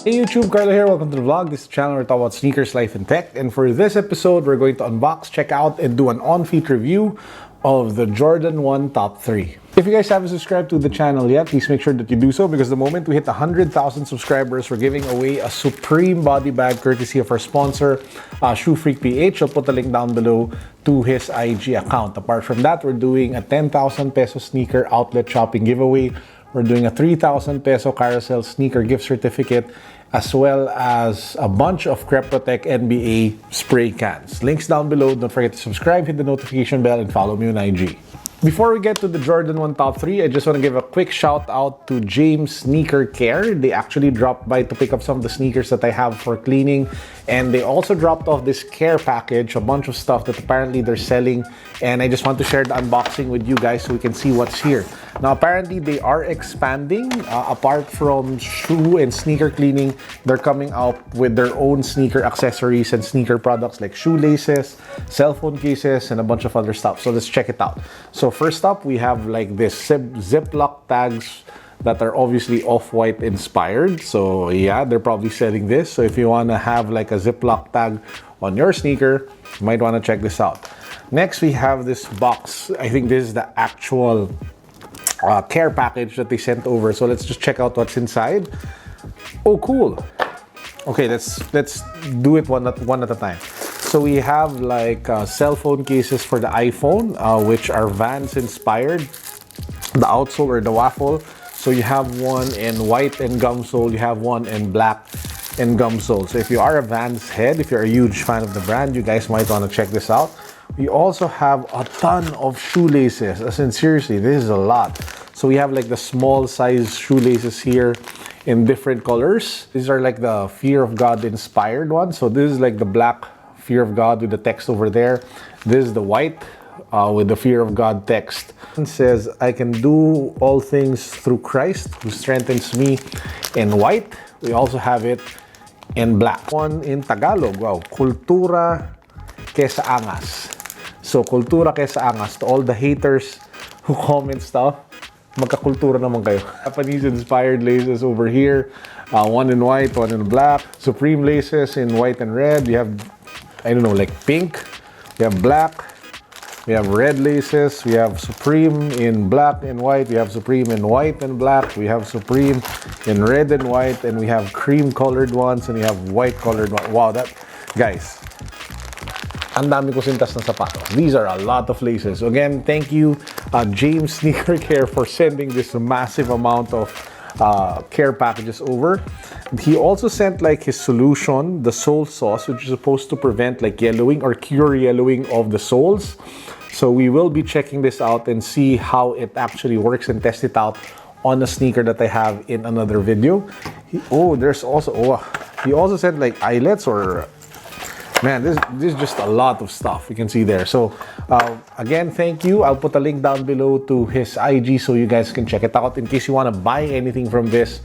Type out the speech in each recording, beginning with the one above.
Hey YouTube, Carlo here. Welcome to the vlog. This is the channel where we talk about sneakers, life, and tech. And for this episode, we're going to unbox, check out, and do an on-feet review of the Jordan 1 Top 3. If you guys haven't subscribed to the channel yet, please make sure that you do so because the moment we hit 100,000 subscribers, we're giving away a Supreme body bag courtesy of our sponsor, Shoe Freak PH. I'll put the link down below to his IG account. Apart from that, we're doing a 10,000 peso sneaker outlet shopping giveaway. We're doing a 3,000 peso carousel sneaker gift certificate, as well as a bunch of Crep Protect NBA spray cans. Links down below. Don't forget to subscribe, hit the notification bell, and follow me on IG. Before we get to the Jordan 1 Top 3, I just want to give a quick shout out to James Sneaker Care. They actually dropped by to pick up some of the sneakers that I have for cleaning, and they also dropped off this care package, a bunch of stuff that apparently they're selling, and I just want to share the unboxing with you guys so we can see what's here. Now apparently they are expanding. Apart from shoe and sneaker cleaning, they're coming out with their own sneaker accessories and sneaker products like shoelaces, cell phone cases, and a bunch of other stuff. So let's check it out. So first up, we have like this Ziploc tags that are obviously Off-White inspired. So yeah, they're probably selling this. So if you want to have like a Ziploc tag on your sneaker, you might want to check this out. Next, we have this box. I think this is the actual care package that they sent over. So let's just check out what's inside. Oh, cool. Okay, let's do it one at a time. So we have like cell phone cases for the iPhone, which are Vans inspired. The outsole or the waffle. So you have one in white and gum sole. You have one in black and gum sole. So if you are a Vans head, if you're a huge fan of the brand, you guys might want to check this out. We also have a ton of shoelaces. As in, seriously, this is a lot. So we have like the small size shoelaces here in different colors. These are like the Fear of God inspired ones. So this is like the black Fear of God with the text over there. This is the white with the Fear of God text. It says, I can do all things through Christ who strengthens me, in white. We also have it in black. One in Tagalog. Wow. Kultura kesa angas. So, kultura kesa angas. To all the haters who comment stuff, magkakultura naman kayo. Japanese-inspired laces over here. One in white, one in black. Supreme laces in white and red. We have, I don't know, like pink. We have black. We have red laces. We have Supreme in black and white. We have Supreme in white and black. We have Supreme in red and white. And we have cream-colored ones. And we have white-colored ones. Wow, that... Guys, ang dami ko sintas na sapatos. These are a lot of laces. So again, thank you, James Sneaker Care, for sending this massive amount of care packages over. He also sent like his solution, the sole sauce, which is supposed to prevent like yellowing or cure yellowing of the soles. So we will be checking this out and see how it actually works and test it out on a sneaker that I have in another video. He also sent like eyelets or... Man, this is just a lot of stuff you can see there. So again, thank you. I'll put a link down below to his IG so you guys can check it out. In case you want to buy anything from this,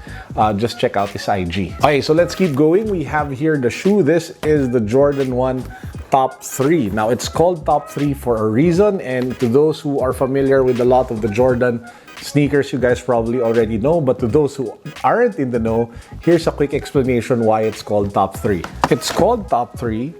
just check out his IG. Okay, so let's keep going. We have here the shoe. This is the Jordan 1 Top 3. Now, it's called Top 3 for a reason. And to those who are familiar with a lot of the Jordan sneakers, you guys probably already know, but to those who aren't in the know, here's a quick explanation why it's called Top 3. It's called Top 3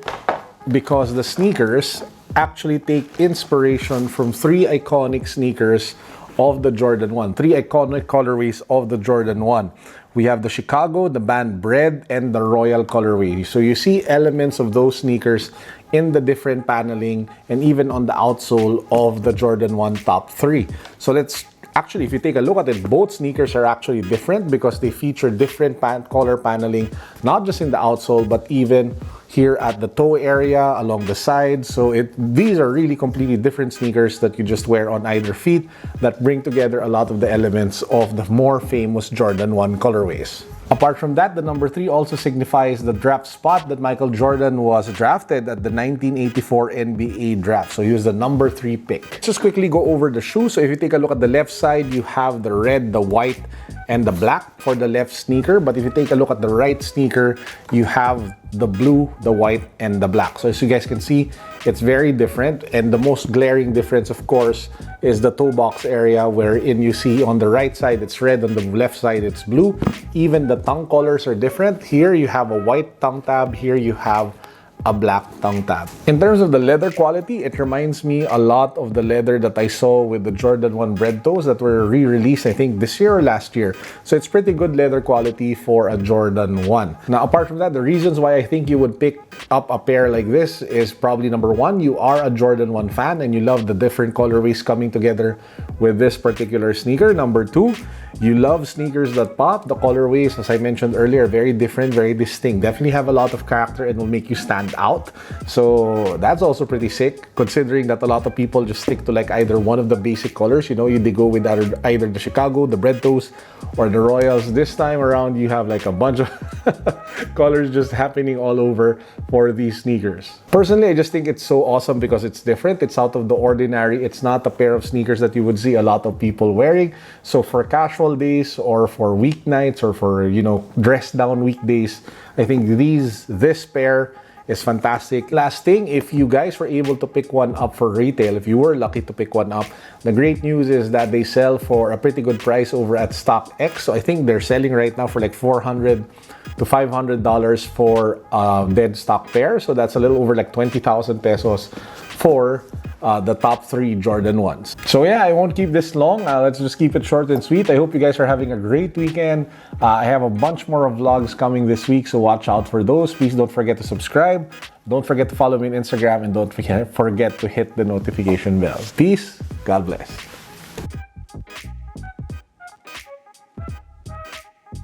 because the sneakers actually take inspiration from three iconic sneakers of the Jordan 1. Three iconic colorways of the Jordan 1. We have the Chicago, the Band Bread, and the Royal colorway. So you see elements of those sneakers in the different paneling and even on the outsole of the Jordan 1 Top 3. So let's actually, if you take a look at it, both sneakers are actually different because they feature different color paneling, not just in the outsole, but even here at the toe area, along the sides. So these are really completely different sneakers that you just wear on either feet that bring together a lot of the elements of the more famous Jordan 1 colorways. Apart from that, the number 3 also signifies the draft spot that Michael Jordan was drafted at the 1984 NBA draft. So he was the number 3 pick. Just quickly go over the shoe. So if you take a look at the left side, you have the red, the white, and the black for the left sneaker. But if you take a look at the right sneaker, you have the blue, the white, and the black. So as you guys can see, it's very different. And the most glaring difference, of course, is the toe box area, wherein you see on the right side it's red, on the left side it's blue. Even the tongue colors are different. Here you have a white tongue tab, here you have a black tongue tab. In terms of the leather quality, it reminds me a lot of the leather that I saw with the Jordan 1 bread toes that were re-released, I think, this year or last year. So it's pretty good leather quality for a Jordan 1. Now, apart from that, the reasons why I think you would pick up a pair like this is probably number one, you are a Jordan 1 fan and you love the different colorways coming together with this particular sneaker. Number two, you love sneakers that pop. The colorways, as I mentioned earlier, are very different, very distinct. Definitely have a lot of character and will make you stand out. So that's also pretty sick, considering that a lot of people just stick to like either one of the basic colors. You know, they go with either the Chicago, the bread toast, or the Royals. This time around, you have like a bunch of colors just happening all over for these sneakers. Personally, I just think it's so awesome because it's different. It's out of the ordinary. It's not a pair of sneakers that you would see a lot of people wearing. So for casual days or for weeknights or for, you know, dress down weekdays, I think this pair is fantastic. Last thing, if you guys were able to pick one up for retail, if you were lucky to pick one up, the great news is that they sell for a pretty good price over at StockX. So I think they're selling right now for like $400 to $500 for a dead stock pair. So that's a little over like 20,000 pesos for the top 3 Jordan 1s. So yeah, I won't keep this long. Let's just keep it short and sweet. I hope you guys are having a great weekend. I have a bunch more vlogs coming this week, so watch out for those. Please don't forget to subscribe. Don't forget to follow me on Instagram, and don't forget to hit the notification bell. Peace. God bless.